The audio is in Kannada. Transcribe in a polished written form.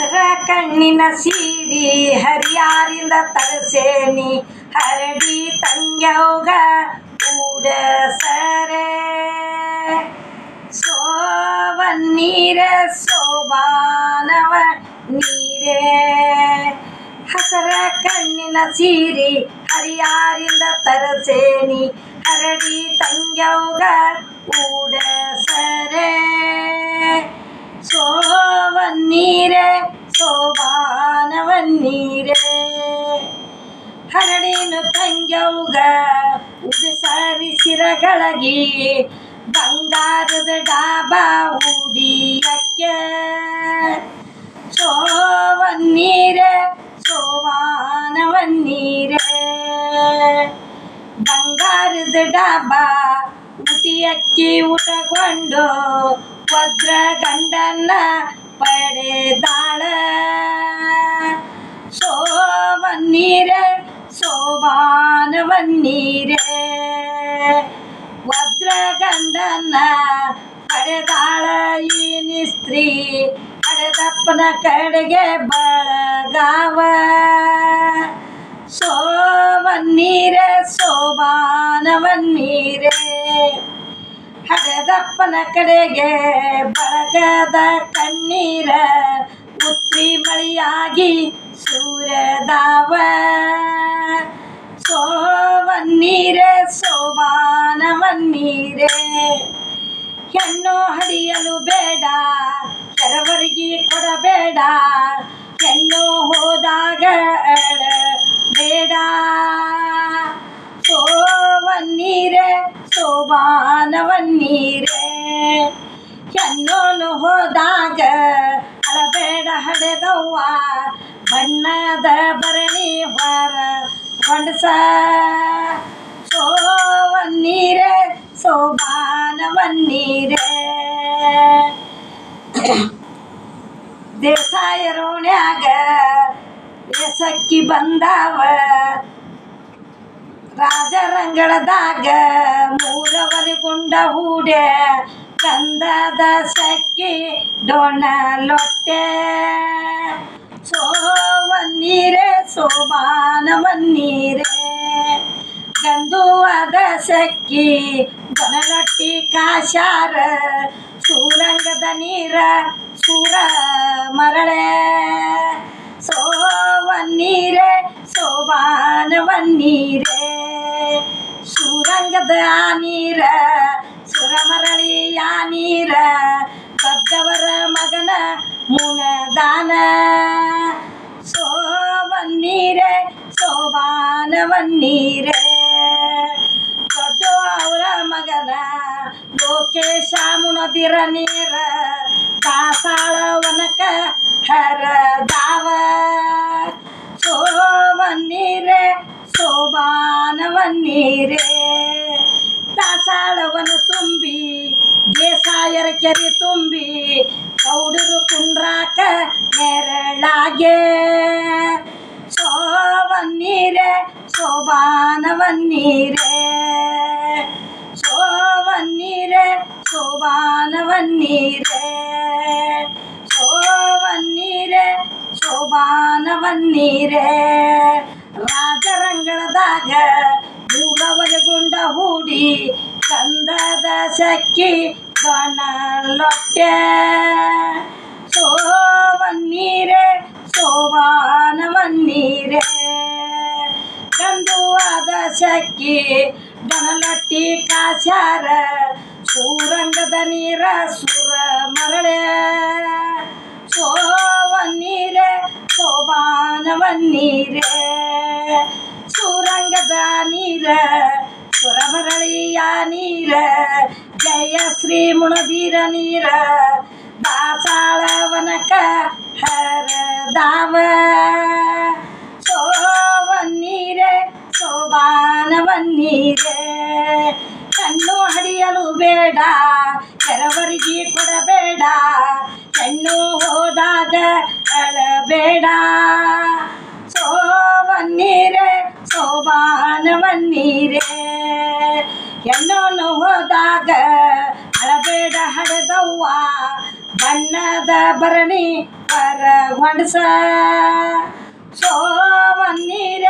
ಹಸರ ಕಣ್ಣಿನ ಸೀರಿ ಹರಿಯಾರಿಂದ ತರಸೇನಿ ಹರಡಿ ತಂಗ್ಯವ್ಗ ಉಡಸರೆ ಸೋವನ್ನೀರ ಸೋಬಾನವ ನೀರೇ ಹಸರ ಕಣ್ಣಿನ ಸೀರಿ ಹರಿಯಾರಿಂದ ತರಸೇನಿ ಹರಡಿ ತಂಗ್ಯವ್ಗ ಉಡಸರೆ ಸೋವನ್ನೀರೆ ಸೋಬಾನವನ್ನೀರೆ ಹರಡಿನು ತಂಗ್ಯವ್ಗ ಉದಸರಿಸಿರಗಳಗಿ ಬಂಗಾರದ ಡಾಬಾ ಉಡಿಯಕ್ಕೆ ಸೋವನ್ನೀರೆ ಸೋಬಾನವನ್ನೀರೆ ಬಂಗಾರದ ಡಾಬಾ ಉಟಿಯಕ್ಕಿ ಊಟಗೊಂಡು ಭದ್ರ ಗಂಡನ್ನ ಪಡೆದಾಳ ಸೋವನ್ನೀರೆ ಸೋಬಾನವನ್ನೀರೆ ಭದ್ರ ಗಂಡನ್ನ ಪಡೆದಾಳ ಈ ನಿಸ್ತ್ರೀ ಹಡೆದಪ್ಪನ ಕಡೆಗೆ ಬಳಗಾವ ಸೋವನ್ನೀರೆ ಸೋಬಾನವನ್ನೀರೆ ಹಡೆದಪ್ಪನ ಕಡೆಗೆ ಬಳಗದ ಕಣ್ಣೀರ ಉತ್ರಿ ಮಳಿಯಾಗಿ ಸೂರ್ಯದಾವ ಸೋವನ್ನೀರೆ ಸೋಬಾನವನ್ನೀರೆ ಹೆಣ್ಣು ಹಡಿಯಲು ಬೇಡ ಕೆರವರಿಗೆ ಕೊಡಬೇಡ ಹೆಣ್ಣು ಹೋದಾಗ ಬೇಡ ಸೋವನ್ನೀರೆ ಸೋಬಾನವನ್ನೀರೆ ಹೆಣ್ಣೋನು ಹೋದಾಗ ಅಳಬೇಡ ಹಡೆದವ್ವ ಬಣ್ಣದ ಭರಣಿ ಹೊರ ಹೊಂಡಸ ಸೋವನ್ನೀರೆ ಸೋಬಾನವನ್ನೀರೆ ದೇಸಾಯರೋಣ್ಯಾಗ ಎಸಕ್ಕಿ ಬಂದಾವ ರಾಜರಂಗಳದಾಗ ಮೂರವರೆ ಗುಂಡ ಹೂಡೆ ಕಂದದ ಸಕ್ಕಿ ಡೊಣ ಲೊಟ್ಟೆ ಸೋವನ್ನೀರೆ ಸೋಬಾನವನ್ನೀರೆ ಗಂಧುವಾದ ಸಕ್ಕಿ ಡೊಣಲೊಟ್ಟಿ ಕಾಶಾರ ಸೂರಂಗದ ನೀರ ಸೂರ ಮರಳೆ ಸೋವನ್ನೀರೆ ಸೋಬಾನವನ್ನೀರೆ ಸೂರಂಗದ ನೀರ ಸುರಮರಳಿಯ ನೀರ ಬದ್ದವರ ಮಗನ ಮುಣದಾನ ಸೋವನ್ನೀರೆ ಸೋಬಾನವನ್ನೀರೆ ದೊಡ್ಡ ಅವರ ಮಗನ ಲೋಕೇಶ ಮುಣದಿರ ನೀರ ದಾಸಾಳವನಕ ಹರದಾವ ಸೋವನ್ನೀರೆ ಸೋಬಾನವನ್ನೀರೆ ದಾಸಾಳವನ ತುಂಬಿ ದೇಸಾಯರ ಕೆರೆ ತುಂಬಿ ಗೌಡರು ಕುಂಡ್ರಾಕ ನೆರಳಾಗೆ ಸೋವನ್ನೀರೆ ಸೋಬಾನವನ್ನೀರೆ ಸೋವನ್ನೀರೆ ಸೋಬಾನವನ್ನೀರೆ ಸೋವನ್ನೀರೆ ಸೋಬಾನವನ್ನೀರೆ ರಾಜರಂಗಳದಾಗ ಮೂರವರೆಗುಂಡ ಹೂಡಿ ಕಂದದ ಸಕ್ಕಿ ಡೊಣ ಲೊಟ್ಟೆ ಸೋವನ್ನೀರೆ ಸೋಬಾನವನ್ನೀರೆ ಗಂಧುವಾದ ಸಕ್ಕಿ ಡೊಣಲೊಟ್ಟಿ ಕಾಶಾರ ಸೂರಂಗದ ನೀರ ಸುರ ಮರಳೆ ಸೋವನ್ನೀರೆ ಸೋಬಾನವನ್ನೀರೆ ಸೂರಂಗದ ನೀರ ಸುರಮರಳಿಯ ನೀರ ಜಯ ಶ್ರೀ ಮುಣದೀರ ನೀರ ದಾಸಾಳವನಕ ಹರದಾವ ಸೋವನ್ನೀರೆ ಸೋಬಾನವನ್ನೀರೆ ಹೆಣ್ಣು ಹಡಿಯಲು ಬೇಡ ಕೆರವರಿಗೆ ಕೊಡಬೇಡ ಹೆಣ್ಣು ಹೋದಾಗ ಅಳಬೇಡ ಸೋವನ್ನೀರೆ ಸೋಬಾನವನ್ನೀರೆ ಹೆಣ್ಣನ್ನು ಹೋದಾಗ ಅಳಬೇಡ ಹಡೆದವ್ವ ಬಣ್ಣದ ಭರಣಿ ಹೊರ ಹೊಂಡಸ ಸೋವನ್ನೀರ